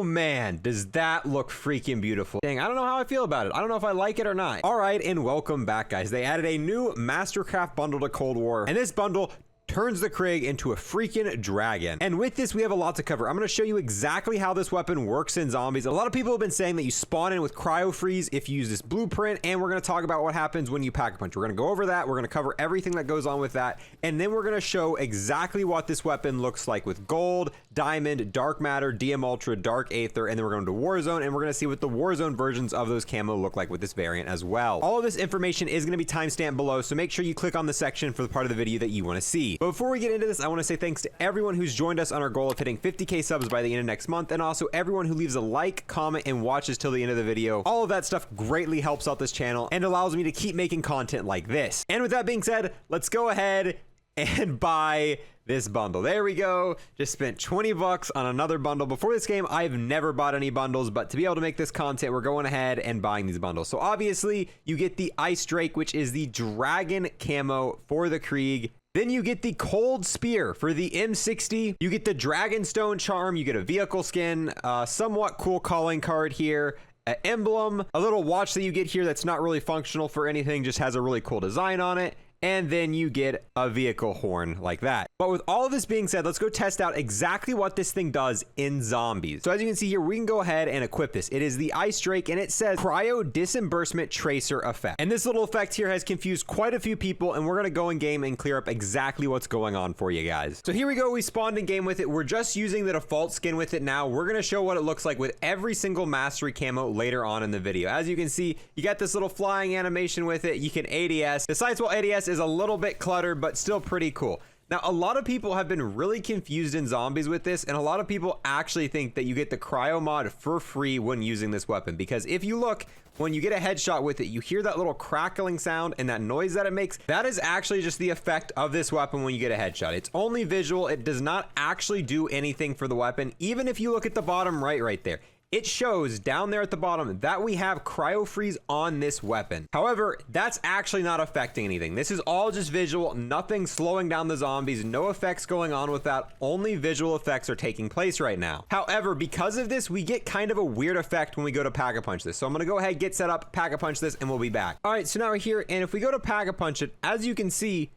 Oh man, does that look freaking beautiful. Dang, I don't know how I feel about it. I don't know if I like it or not. All right, and welcome back, guys. They added a new Mastercraft bundle to Cold War, and this bundle turns the Krig into a freaking dragon. And with this, we have a lot to cover. I'm going to show you exactly how this weapon works in zombies. A lot of people have been saying that you spawn in with cryo freeze if you use this blueprint, and we're going to talk about what happens when you pack a punch. We're going to go over that. We're going to cover everything that goes on with that, and then we're going to show exactly what this weapon looks like with gold, diamond, dark matter, DM Ultra, dark aether, and then we're going to Warzone, and we're going to see what the Warzone versions of those camo look like with this variant as well. All of this information is going to be timestamped below, so make sure you click on the section for the part of the video that you want to see. But before we get into this, I want to say thanks to everyone who's joined us on our goal of hitting 50k subs by the end of next month, and also everyone who leaves a like, comment, and watches till the end of the video. All of that stuff greatly helps out this channel and allows me to keep making content like this. And with that being said, let's go ahead and buy this bundle. There we go. Just spent 20 bucks on another bundle. Before this game, I've never bought any bundles, but to be able to make this content, we're going ahead and buying these bundles. So obviously, you get the Ice Drake, which is the dragon camo for the Krieg. Then you get the Cold Spear for the M60. You get the Dragonstone Charm. You get a vehicle skin, somewhat cool calling card here, an emblem, a little watch that you get here that's not really functional for anything, just has a really cool design on it. And then you get a vehicle horn like that. But with all of this being said, let's go test out exactly what this thing does in zombies. So as you can see here, we can go ahead and equip this. It is the Ice Drake, and it says Cryo Disbursement Tracer Effect. And this little effect here has confused quite a few people, and we're gonna go in game and clear up exactly what's going on for you guys. So here we go, we spawned in game with it. We're just using the default skin with it now. We're gonna show what it looks like with every single mastery camo later on in the video. As you can see, you got this little flying animation with it. You can ADS. The Sightwell ADS is a little bit cluttered, but still pretty cool. Now, a lot of people have been really confused in zombies with this, and a lot of people actually think that you get the cryo mod for free when using this weapon, because if you look, when you get a headshot with it, you hear that little crackling sound and that noise that it makes. That is actually just the effect of this weapon when you get a headshot. It's only visual. It does not actually do anything for the weapon. Even if you look at the bottom right there, it shows down there at the bottom that we have cryo freeze on this weapon. However, that's actually not affecting anything. This is all just visual, nothing slowing down the zombies, no effects going on with that. Only visual effects are taking place right now. However, because of this, we get kind of a weird effect when we go to Pack-a-Punch this. So I'm gonna go ahead, get set up, Pack-a-Punch this, and we'll be back. All right, so now we're here, and if we go to Pack-a-Punch it, as you can see,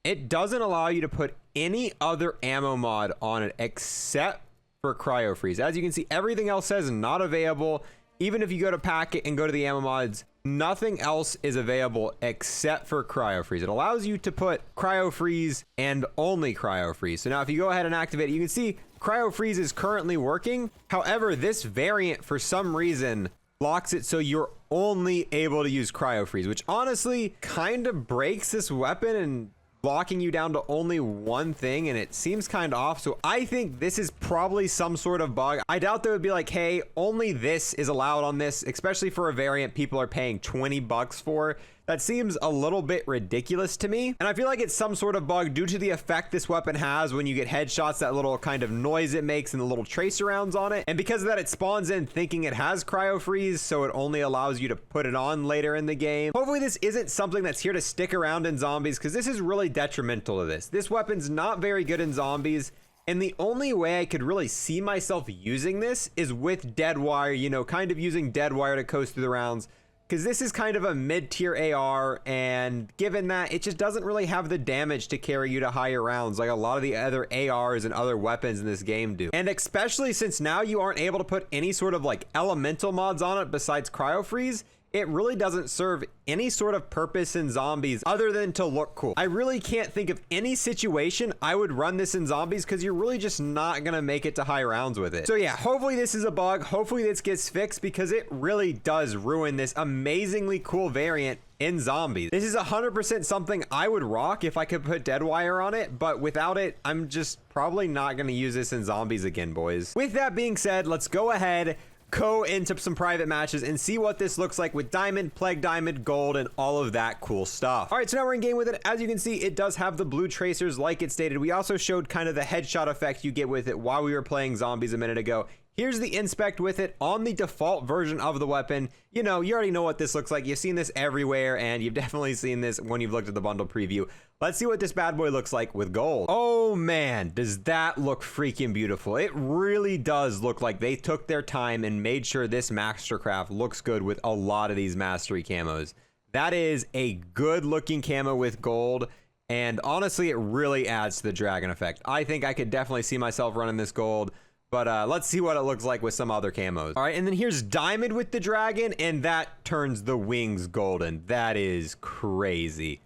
it doesn't allow you to put any other ammo mod on it except for cryo freeze. As you can see, everything else says not available. Even if you go to pack it and go to the ammo mods, nothing else is available except for cryo freeze. It allows you to put cryo freeze and only cryo freeze. So now if you go ahead and activate it, you can see cryo freeze is currently working. However, this variant for some reason blocks it so you're only able to use cryo freeze, which honestly kind of breaks this weapon and blocking you down to only one thing, and it seems kind of off. So I think this is probably some sort of bug. I doubt they would be like, hey, only this is allowed on this, especially for a variant people are paying 20 bucks for. That seems a little bit ridiculous to me. And I feel like it's some sort of bug due to the effect this weapon has when you get headshots, that little kind of noise it makes and the little tracer rounds on it. And because of that, it spawns in thinking it has cryo freeze, so it only allows you to put it on later in the game. Hopefully this isn't something that's here to stick around in zombies, because this is really detrimental to this. This weapon's not very good in zombies. And the only way I could really see myself using this is with dead wire, you know, kind of using dead wire to coast through the rounds. Because this is kind of a mid-tier AR, and given that it just doesn't really have the damage to carry you to higher rounds like a lot of the other ARs and other weapons in this game do. And especially since now you aren't able to put any sort of like elemental mods on it besides cryo freeze, it really doesn't serve any sort of purpose in zombies other than to look cool. I really can't think of any situation I would run this in zombies, because you're really just not gonna make it to high rounds with it. So yeah, hopefully this is a bug. Hopefully this gets fixed, because it really does ruin this amazingly cool variant in zombies. This is 100% something I would rock if I could put dead wire on it, but without it, I'm just probably not gonna use this in zombies again, boys. With that being said, let's go ahead, go into some private matches and see what this looks like with diamond, plague diamond, gold, and all of that cool stuff. All right, so now we're in game with it. As you can see, it does have the blue tracers like it stated. We also showed kind of the headshot effect you get with it while we were playing zombies a minute ago. here's the inspect with it on the default version of the weapon. You know, you already know what this looks like. You've seen this everywhere, and you've definitely seen this when you've looked at the bundle preview. Let's see what this bad boy looks like with gold. Oh man, does that look freaking beautiful. It really does look like they took their time and made sure this Mastercraft looks good with a lot of these mastery camos. That is a good looking camo with gold. And honestly, it really adds to the dragon effect. I think I could definitely see myself running this gold, but let's see what it looks like with some other camos. All right, and then here's diamond with the dragon, and that turns the wings golden. That is crazy.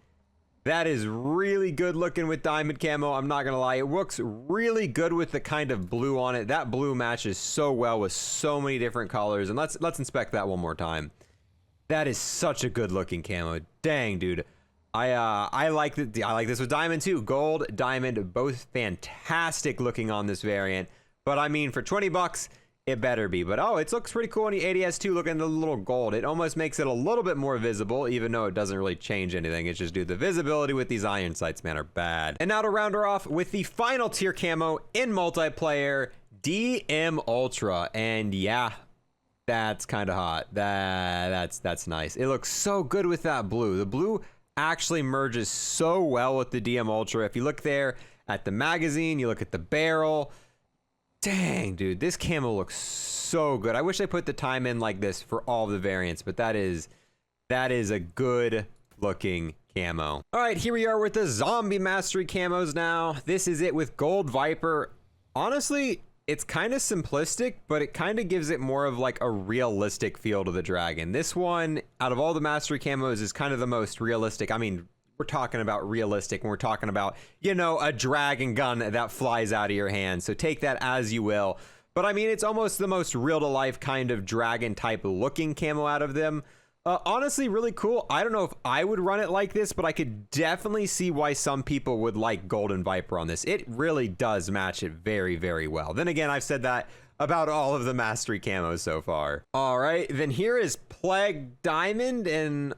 That is really good looking with diamond camo. I'm not gonna lie, it looks really good with the kind of blue on it. That blue matches so well with so many different colors. And let's inspect that one more time. That is such a good looking camo. Dang, dude. I like this with diamond too. Gold, diamond, both fantastic looking on this variant. But I mean, for 20 bucks, it better be. But oh, it looks pretty cool on the ADS too. Look at the little gold. It almost makes it a little bit more visible, even though it doesn't really change anything. It's just, dude, the visibility with these iron sights, man, are bad. And now to round her off with the final tier camo in multiplayer, DM Ultra. And yeah, that's kind of hot. That's nice. It looks so good with that blue. The blue actually merges so well with the DM Ultra. If you look there at the magazine, you look at the barrel. Dang, dude, this camo looks so good. I wish they put the time in like this for all of the variants, but that is a good looking camo. All right, here we are with the zombie mastery camos now. This is it with gold viper. Honestly, it's kind of simplistic, but it kind of gives it more of like a realistic feel to the dragon. This one, out of all the mastery camos, is kind of the most realistic. I mean, we're talking about realistic when we're talking about, you know, a dragon gun that flies out of your hand. So take that as you will. But I mean, it's almost the most real to life kind of dragon type looking camo out of them. Honestly, really cool. I don't know if I would run it like this, but I could definitely see why some people would like Golden Viper on this. It really does match it very, very well. Then again, I've said that about all of the mastery camos so far. All right, then here is Plague Diamond, and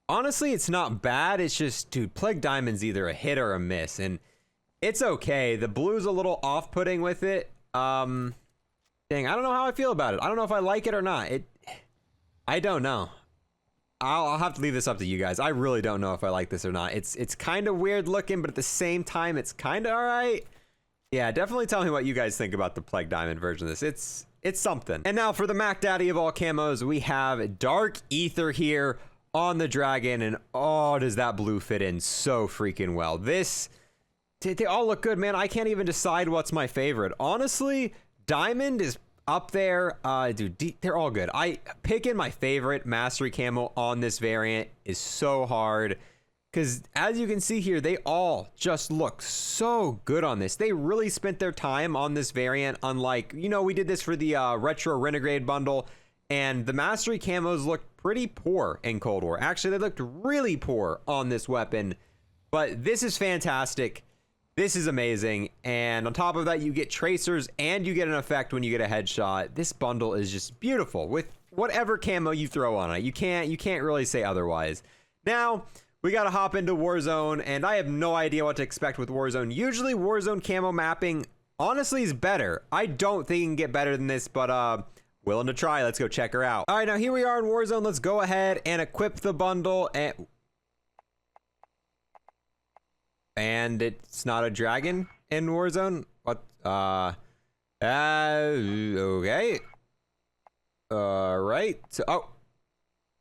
honestly, it's not bad. It's just, dude, Plague Diamond's either a hit or a miss, and it's okay. The blue's a little off-putting with it. Dang, I don't know how I feel about it. I don't know if I like it or not. I don't know. I'll have to leave this up to you guys. I really don't know if I like this or not. It's kind of weird looking, but at the same time, it's kind of all right. Yeah, definitely tell me what you guys think about the Plague Diamond version of this. It's something. And now for the Mac Daddy of all camos, we have Dark Aether here on the dragon, and oh, does that blue fit in so freaking well. They all look good, man. I can't even decide what's my favorite. Honestly, Diamond is up there. Dude, they're all good. Picking my favorite mastery camo on this variant is so hard, because as you can see here, they all just look so good on this. They really spent their time on this variant, unlike, you know, we did this for the Retro Renegade bundle, and the mastery camos looked pretty poor in Cold War. Actually, they looked really poor on this weapon, but this is fantastic. This is amazing, and on top of that, you get tracers and you get an effect when you get a headshot. This bundle is just beautiful with whatever camo you throw on it. You can't really say otherwise. Now, we gotta hop into Warzone, and I have no idea what to expect with Warzone. Usually, Warzone camo mapping, honestly, is better. I don't think it can get better than this, but willing to try. Let's go check her out. All right, now here we are in Warzone. Let's go ahead and equip the bundle, and it's not a dragon in Warzone. What? Okay. All right. So,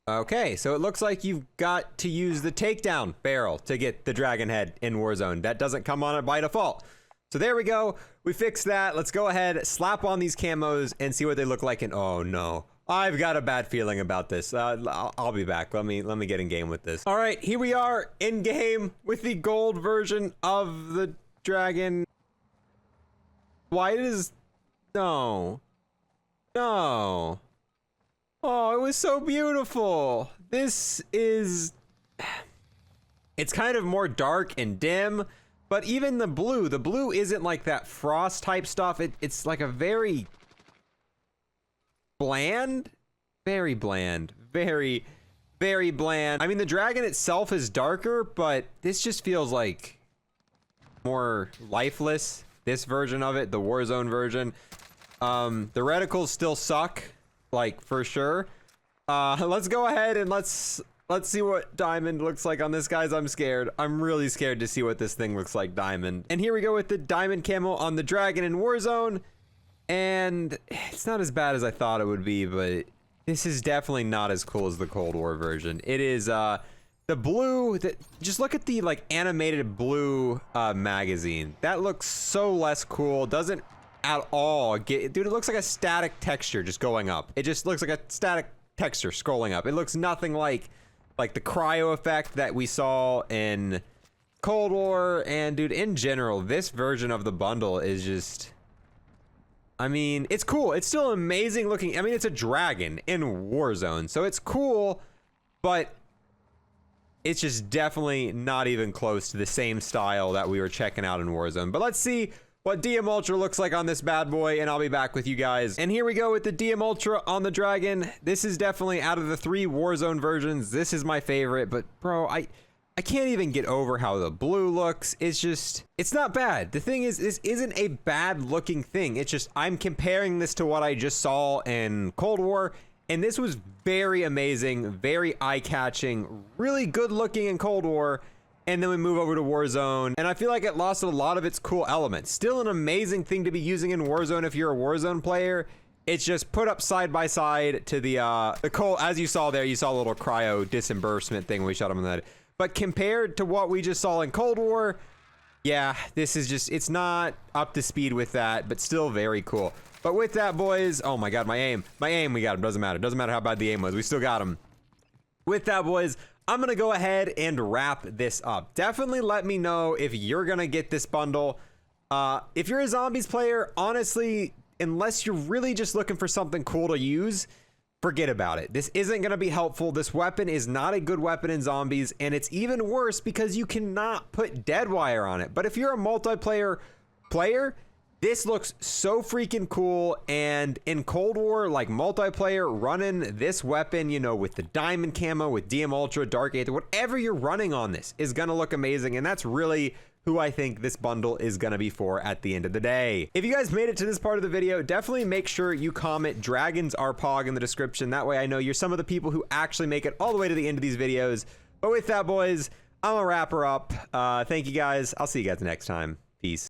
okay. So it looks like you've got to use the takedown barrel to get the dragon head in Warzone. That doesn't come on it by default. So there we go. We fixed that. Let's go ahead, slap on these camos, and see what they look like. And oh no, I've got a bad feeling about this. I'll be back. Let me get in game with this. All right, here we are in game with the gold version of the dragon. Why does no? Oh, it was so beautiful. This is, it's kind of more dark and dim, but even the blue isn't like that frost type stuff. It's like a very bland, very bland, very bland. I mean, the dragon itself is darker, but this just feels like more lifeless. This version of it, the Warzone version. The reticles still suck, like for sure. Let's go ahead and let's see what diamond looks like on this, guys. I'm scared. I'm really scared to see what this thing looks like, diamond. And here we go with the diamond camo on the dragon in Warzone. And it's not as bad as I thought it would be, but this is definitely not as cool as the Cold War version. It is, the blue, just look at the like animated blue magazine. That looks so less cool. Doesn't at all get, dude, it looks like a static texture just going up. It just looks like a static texture scrolling up. It looks nothing like the cryo effect that we saw in Cold War. And dude, in general, this version of the bundle is just, I mean, it's cool. It's still amazing looking. I mean, it's a dragon in Warzone, so it's cool, but it's just definitely not even close to the same style that we were checking out in Warzone. But let's see what DM Ultra looks like on this bad boy, and I'll be back with you guys. And here we go with the DM Ultra on the dragon. This is definitely, out of the 3 Warzone versions, this is my favorite. But bro, I can't even get over how the blue looks. It's just, it's not bad. The thing is, this isn't a bad looking thing. It's just, I'm comparing this to what I just saw in Cold War, and this was very amazing, very eye-catching, really good looking in Cold War. And then we move over to Warzone, and I feel like it lost a lot of its cool elements. Still an amazing thing to be using in Warzone if you're a Warzone player. It's just put up side by side to the cold, as you saw there, you saw a little cryo disbursement thing when we shot him in the head. But compared to what we just saw in Cold War, yeah, this is just, it's not up to speed with that, but still very cool. But with that, boys, oh my god, my aim, we got him. Doesn't matter how bad the aim was, we still got him. With that, boys, I'm gonna go ahead and wrap this up. Definitely let me know if you're gonna get this bundle. If you're a zombies player, honestly, unless you're really just looking for something cool to use, forget about it. This isn't gonna be helpful. This weapon is not a good weapon in zombies, and it's even worse because you cannot put dead wire on it. But if you're a multiplayer player, this looks so freaking cool. And in Cold War, like multiplayer, running this weapon, you know, with the diamond camo, with DM Ultra, Dark Aether, whatever you're running on this is gonna look amazing. And that's really who I think this bundle is gonna be for at the end of the day. If you guys made it to this part of the video, definitely make sure you comment Dragons Are Pog in the description. That way I know you're some of the people who actually make it all the way to the end of these videos. But with that, boys, I'm gonna wrap her up. Thank you guys. I'll see you guys next time. Peace.